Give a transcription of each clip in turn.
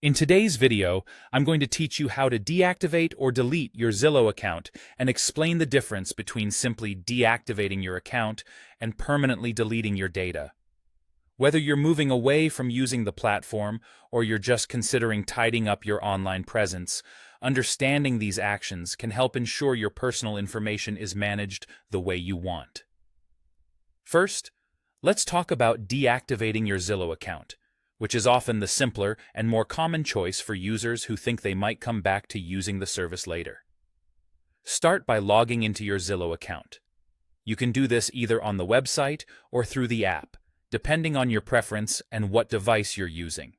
In today's video, I'm going to teach you how to deactivate or delete your Zillow account and explain the difference between simply deactivating your account and permanently deleting your data. Whether you're moving away from using the platform or you're just considering tidying up your online presence, understanding these actions can help ensure your personal information is managed the way you want. First, let's talk about deactivating your Zillow account, which is often the simpler and more common choice for users who think they might come back to using the service later. Start by logging into your Zillow account. You can do this either on the website or through the app, depending on your preference and what device you're using.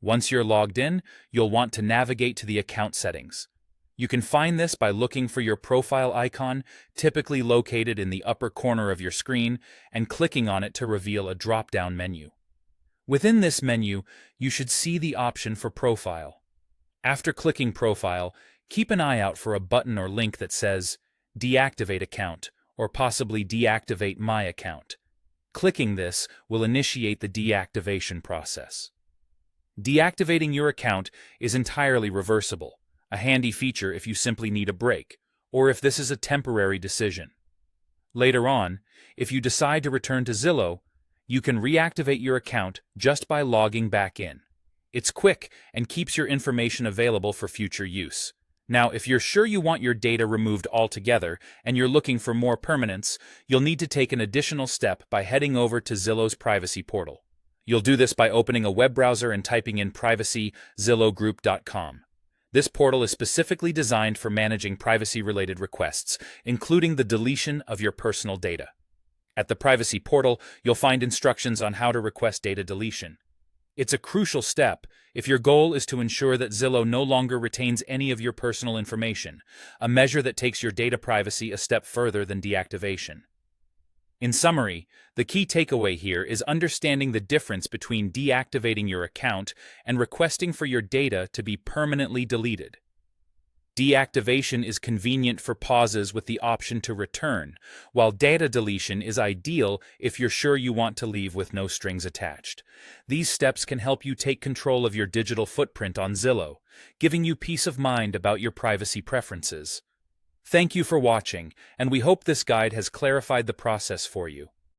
Once you're logged in, you'll want to navigate to the account settings. You can find this by looking for your profile icon, typically located in the upper corner of your screen, and clicking on it to reveal a drop-down menu. Within this menu, you should see the option for Profile. After clicking Profile, keep an eye out for a button or link that says Deactivate Account or possibly Deactivate My Account. Clicking this will initiate the deactivation process. Deactivating your account is entirely reversible, a handy feature if you simply need a break, or if this is a temporary decision. Later on, if you decide to return to Zillow, you can reactivate your account just by logging back in. It's quick and keeps your information available for future use. Now, if you're sure you want your data removed altogether and you're looking for more permanence, you'll need to take an additional step by heading over to Zillow's privacy portal. You'll do this by opening a web browser and typing in privacy.zillowgroup.com. This portal is specifically designed for managing privacy-related requests, including the deletion of your personal data. At the privacy portal, you'll find instructions on how to request data deletion. It's a crucial step if your goal is to ensure that Zillow no longer retains any of your personal information, a measure that takes your data privacy a step further than deactivation. In summary, the key takeaway here is understanding the difference between deactivating your account and requesting for your data to be permanently deleted. Deactivation is convenient for pauses with the option to return, while data deletion is ideal if you're sure you want to leave with no strings attached. These steps can help you take control of your digital footprint on Zillow, giving you peace of mind about your privacy preferences. Thank you for watching, and we hope this guide has clarified the process for you.